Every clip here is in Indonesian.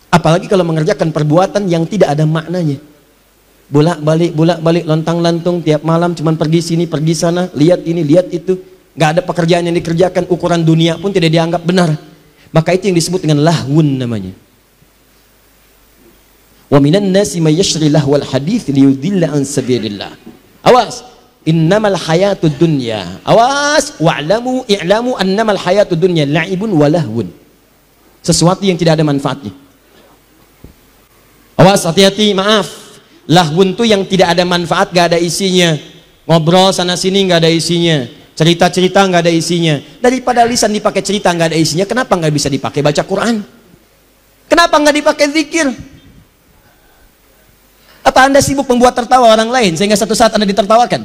Apalagi kalau mengerjakan perbuatan yang tidak ada maknanya. Bolak-balik, lontang-lantung tiap malam cuman pergi sini, pergi sana, lihat ini, lihat itu. Nggak ada pekerjaan yang dikerjakan, ukuran dunia pun tidak dianggap benar. Maka itu yang disebut dengan lahwun namanya. Wa minan nasi may yashri lahwal hadits liyudilla an sabilillah. Awas, innamal hayatud dunya. Awas, i'lamu annamal hayatud dunya la'ibun wa lahwun. Sesuatu yang tidak ada manfaatnya. Awas, hati-hati, maaf. Lahwun itu yang tidak ada manfaat, gak ada isinya. Ngobrol sana sini gak ada isinya. Cerita-cerita gak ada isinya. Daripada lisan dipakai cerita gak ada isinya, kenapa gak bisa dipakai baca Quran? Kenapa gak dipakai zikir? Apa Anda sibuk membuat tertawa orang lain sehingga satu saat Anda ditertawakan?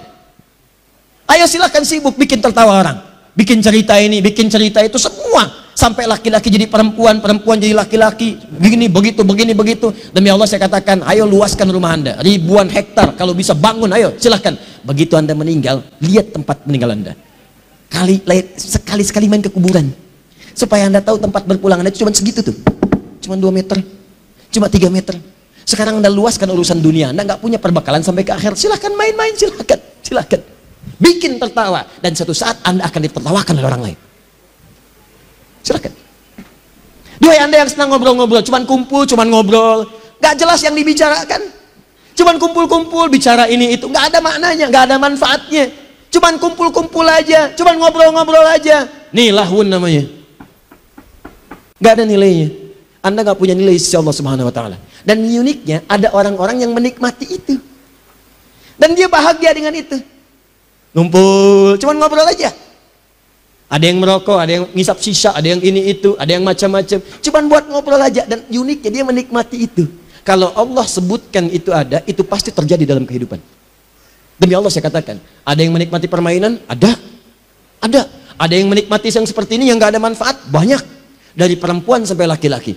Ayo silahkan sibuk bikin tertawa orang. Bikin cerita ini, bikin cerita itu, semua. Sampai laki-laki jadi perempuan, perempuan jadi laki-laki, begini begitu, begini begitu. Demi Allah saya katakan, ayo luaskan rumah Anda, ribuan hektar, kalau bisa bangun, ayo silahkan. Begitu Anda meninggal, lihat tempat meninggal Anda. Sekali-sekali main ke kuburan, supaya Anda tahu tempat berpulang Anda cuma segitu tuh, cuma 2 meter, cuma 3 meter. Sekarang Anda luaskan urusan dunia, Anda nggak punya perbekalan sampai ke akhir. Silahkan main-main, silahkan. Bikin tertawa, dan suatu saat Anda akan ditertawakan oleh orang lain. Silakan. Duhai Anda yang senang ngobrol-ngobrol, cuman kumpul, cuman ngobrol, gak jelas yang dibicarakan, cuman kumpul-kumpul bicara ini itu, gak ada maknanya, gak ada manfaatnya, cuman kumpul-kumpul aja, cuman ngobrol-ngobrol aja. Nih lahwun namanya. Gak ada nilainya. Anda gak punya nilai sisi Allah Subhanahu Wa Taala. Dan uniknya ada orang-orang yang menikmati itu, dan dia bahagia dengan itu. Ngumpul, cuman ngobrol aja. Ada yang merokok, ada yang ngisap sisa, ada yang ini itu, ada yang macam-macam. Cuman buat ngobrol aja, dan uniknya dia menikmati itu. Kalau Allah sebutkan itu ada, itu pasti terjadi dalam kehidupan. Demi Allah saya katakan, ada yang menikmati permainan, ada. Ada yang menikmati yang seperti ini yang gak ada manfaat, banyak. Dari perempuan sampai laki-laki.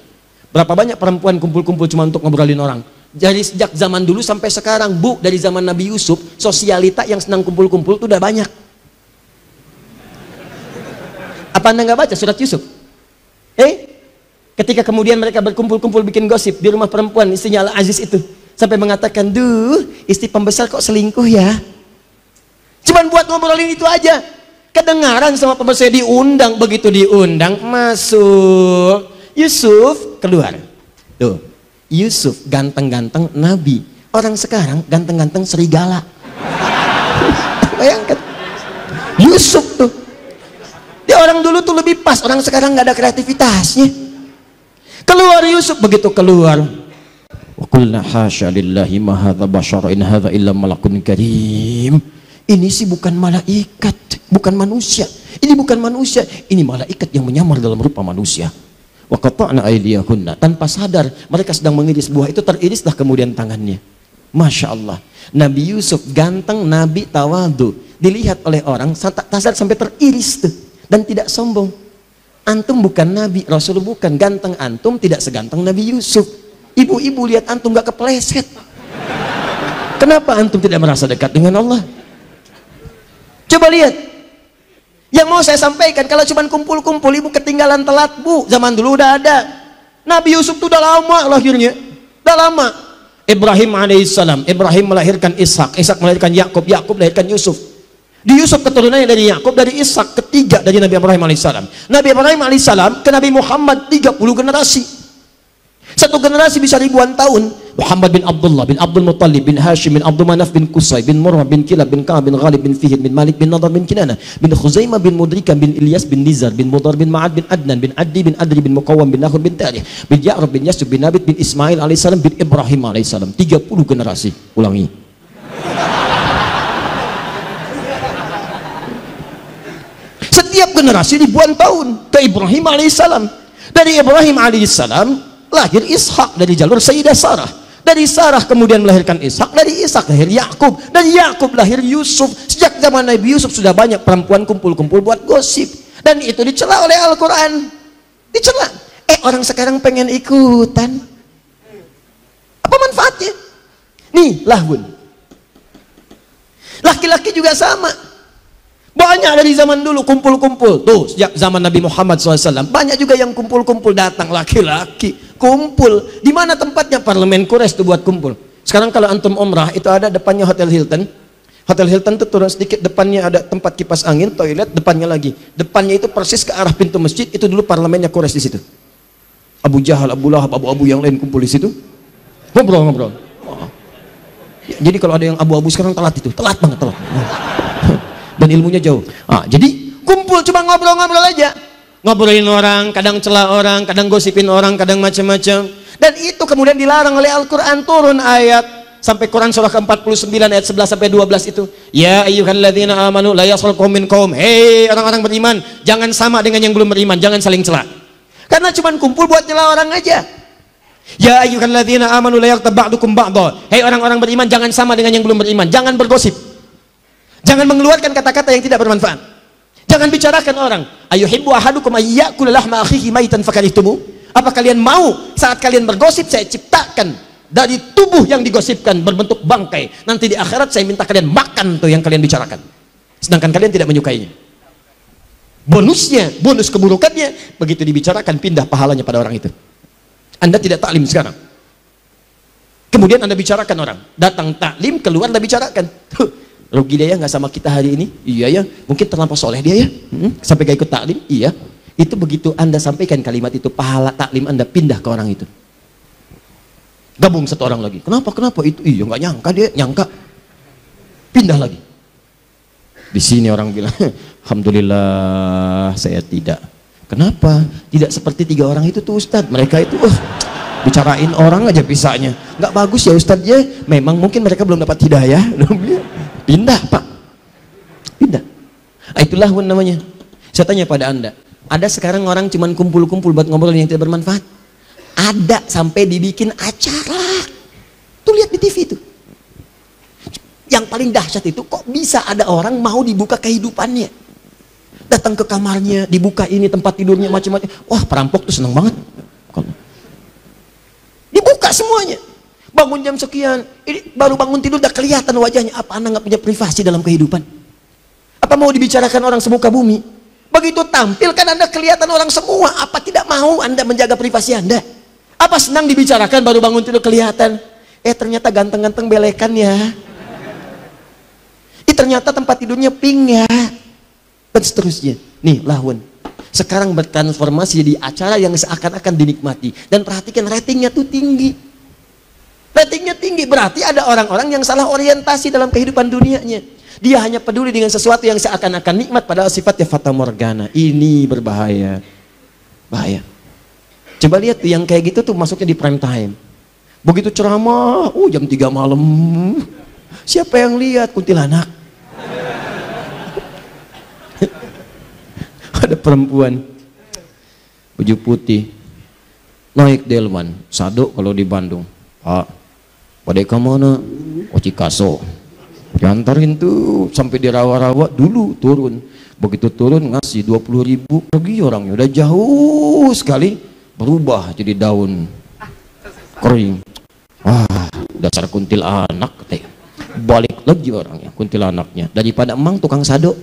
Berapa banyak perempuan kumpul-kumpul cuma untuk ngobrolin orang. Dari sejak zaman dulu sampai sekarang, Bu, dari zaman Nabi Yusuf, sosialita yang senang kumpul-kumpul itu udah banyak. Apa Anda nggak baca surat Yusuf? Ketika kemudian mereka berkumpul-kumpul bikin gosip di rumah perempuan istrinya Al-Aziz itu, sampai mengatakan, duh, istri pembesar kok selingkuh ya? Cuman buat ngobrolin itu aja. Kedengaran sama pembesar, diundang, begitu diundang masuk. Yusuf keluar. Tuh, Yusuf ganteng-ganteng nabi. Orang sekarang ganteng-ganteng serigala. Bayangkan. Yusuf tuh. Dia orang dulu tuh lebih pas, orang sekarang nggak ada kreativitasnya. Keluar Yusuf, begitu keluar. Wa qulna hasya lillahi ma hadza basyara in hadza illa malakun karim. Ini sih bukan malaikat, bukan manusia. Ini bukan manusia, ini malaikat yang menyamar dalam rupa manusia. Wa qata'na aydiyahunna, tanpa sadar mereka sedang mengiris buah itu, teririslah kemudian tangannya. Masya Allah, Nabi Yusuf ganteng, Nabi tawadu, dilihat oleh orang tak sadar sampai teriris tuh. Dan tidak sombong. Antum bukan Nabi, Rasul bukan. Ganteng antum tidak seganteng Nabi Yusuf. Ibu-ibu lihat antum gak kepleset. Kenapa antum tidak merasa dekat dengan Allah? Coba lihat. Yang mau saya sampaikan, kalau cuma kumpul-kumpul, ibu ketinggalan telat, Bu. Zaman dulu udah ada. Nabi Yusuf itu udah lama lahirnya. Udah lama. Ibrahim alaihissalam, Ibrahim melahirkan Ishak, Ishak melahirkan Yakub, Yakub melahirkan Yusuf. Di Yusuf keturunannya dari Yakub, dari Ishak, ketiga dari Nabi Ibrahim alaihissalam. Nabi Ibrahim alaihissalam ke Nabi Muhammad 30 generasi. Satu generasi bisa ribuan tahun. Muhammad bin Abdullah bin Abdul Muttalib bin Hashim bin Abdul Manaf bin Qusay bin Murrah bin Kilab bin Ka'ab bin Ghalib bin Fihir bin Malik bin Nadar bin Kinana bin Khuzaimah bin Mudrika bin Ilyas bin Nizar bin Mudar bin Ma'ad bin Adnan bin Addi bin Adri bin Muqawwam bin Nakhur bin Tarikh bin Ya'rab bin Yasub bin Nabit bin Ismail alaihissalam bin Ibrahim alaihissalam. 30 generasi. Ulangi. Setiap generasi ribuan tahun ke Ibrahim alaihissalam. Dari Ibrahim alaihissalam lahir Ishak dari jalur Sayyidah Sarah. Dari Sarah kemudian melahirkan Ishak, dari Ishak lahir Yakub, dari Yakub lahir Yusuf. Sejak zaman Nabi Yusuf sudah banyak perempuan kumpul-kumpul buat gosip, dan itu dicela oleh Al-Quran. Dicela. Orang sekarang pengen ikutan. Apa manfaatnya? Nih lahwun. Laki-laki juga sama. Banyak dari zaman dulu kumpul-kumpul. Tuh, sejak zaman Nabi Muhammad SAW banyak juga yang kumpul-kumpul, datang laki-laki kumpul. Di mana tempatnya? Parlemen Quraisy tuh buat kumpul. Sekarang kalau antum umrah itu ada depannya Hotel Hilton. Hotel Hilton tuh turun sedikit, depannya ada tempat kipas angin, toilet, depannya lagi. Depannya itu persis ke arah pintu masjid, itu dulu parlemennya Quraisy di situ. Abu Jahal, Abu Lahab, abu-abu yang lain kumpul di situ. Ngobrol. Oh. Jadi kalau ada yang abu-abu sekarang telat itu, telat banget telat. Dan ilmunya jauh. Jadi kumpul cuma ngobrol-ngobrol aja. Ngobrolin orang, kadang celah orang, kadang gosipin orang, kadang macam-macam. Dan itu kemudian dilarang oleh Al-Quran, turun ayat sampai Quran surah ke-49 ayat 11 sampai 12 itu. Ya ayyuhalladzina amanu la yaskhar qaumin min qaum. Hei orang-orang beriman, jangan sama dengan yang belum beriman, jangan saling celah. Karena cuma kumpul buat celah orang aja. Ya ayyuhalladzina amanu la yaghtab ba'dukum ba'dha. Hei orang-orang beriman, jangan sama dengan yang belum beriman, jangan bergosip. Jangan mengeluarkan kata-kata yang tidak bermanfaat. Jangan bicarakan orang. Ayuhibbu ahadukum ayyakula lahma akhihi maitan fakarihtumu. Apa kalian mau saat kalian bergosip saya ciptakan dari tubuh yang digosipkan berbentuk bangkai. Nanti di akhirat saya minta kalian makan tuh yang kalian bicarakan. Sedangkan kalian tidak menyukainya. Bonusnya, bonus keburukannya, begitu dibicarakan pindah pahalanya pada orang itu. Anda tidak taklim sekarang. Kemudian Anda bicarakan orang. Datang taklim, keluar Anda bicarakan. Rugi dia ya nggak sama kita hari ini? Iya ya, mungkin terlampau soleh dia ya, sampai gak ikut taklim. Iya, itu begitu Anda sampaikan kalimat itu, pahala taklim Anda pindah ke orang itu. Gabung satu orang lagi. Kenapa itu? Iya nggak nyangka dia, nyangka. Pindah lagi. Di sini orang bilang, alhamdulillah saya tidak. Kenapa? Tidak seperti 3 orang itu tuh Ustadz. Mereka itu, bicarain orang aja pisahnya. Nggak bagus ya Ustadz ya. Memang mungkin mereka belum dapat hidayah. Pindah Pak, pindah. Itulah namanya. Saya tanya pada Anda, ada sekarang orang cuman kumpul-kumpul buat ngobrol yang tidak bermanfaat? Ada sampai dibikin acara. Tuh lihat di TV itu. Yang paling dahsyat itu kok bisa ada orang mau dibuka kehidupannya. Datang ke kamarnya, dibuka ini tempat tidurnya macam-macam. Wah perampok tuh seneng banget. Dibuka semuanya. Bangun jam sekian, ini baru bangun tidur udah kelihatan wajahnya. Apa Anda nggak punya privasi dalam kehidupan? Apa mau dibicarakan orang semuka bumi? Begitu tampil kan Anda kelihatan orang semua. Apa tidak mau Anda menjaga privasi Anda? Apa senang dibicarakan baru bangun tidur kelihatan? Ternyata ganteng-ganteng belekan ya. Ternyata tempat tidurnya pink ya. Dan seterusnya. Nih lahun. Sekarang bertransformasi jadi acara yang seakan-akan dinikmati. Dan perhatikan ratingnya tuh tinggi. Ratingnya tinggi, berarti ada orang-orang yang salah orientasi dalam kehidupan dunianya. Dia hanya peduli dengan sesuatu yang seakan-akan nikmat, padahal sifatnya fata morgana. Ini berbahaya. Bahaya. Coba lihat tuh yang kayak gitu tuh masuknya di prime time. Begitu ceramah, jam 3 malam. Siapa yang lihat? Kuntilanak. Ada perempuan baju putih naik delman, sado kalau di Bandung. Pak, pada kemana? Cikaso. Diantarin tuh sampai di rawa-rawa dulu turun. Begitu turun ngasih 20.000, pergi orangnya udah jauh sekali berubah jadi daun kering. Wah, dasar kuntilanak katanya. Balik lagi orangnya kuntilanaknya daripada emang tukang sado.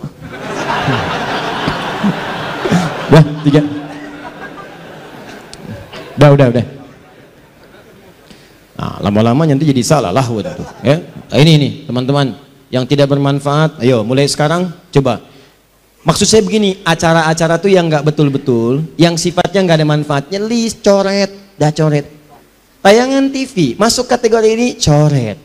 Udah 3. Udah. Nah, lama-lama nanti jadi salah lahun tuh, ya. Ini teman-teman yang tidak bermanfaat. Ayo mulai sekarang coba. Maksud saya begini, acara-acara tuh yang nggak betul-betul, yang sifatnya nggak ada manfaatnya, list, coret, dah coret. Tayangan TV masuk kategori ini, coret.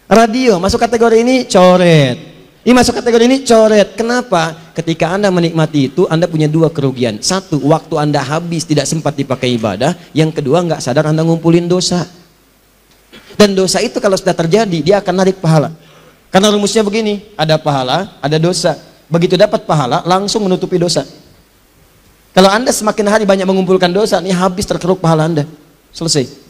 Radio masuk kategori ini, coret. Ini masuk kategori ini, coret. Kenapa? Ketika Anda menikmati itu, Anda punya 2 kerugian. 1, waktu Anda habis tidak sempat dipakai ibadah. Yang kedua, nggak sadar Anda ngumpulin dosa. Dan dosa itu kalau sudah terjadi, dia akan narik pahala. Karena rumusnya begini, ada pahala, ada dosa. Begitu dapat pahala, langsung menutupi dosa. Kalau Anda semakin hari banyak mengumpulkan dosa, ini habis terkeruk pahala Anda. Selesai.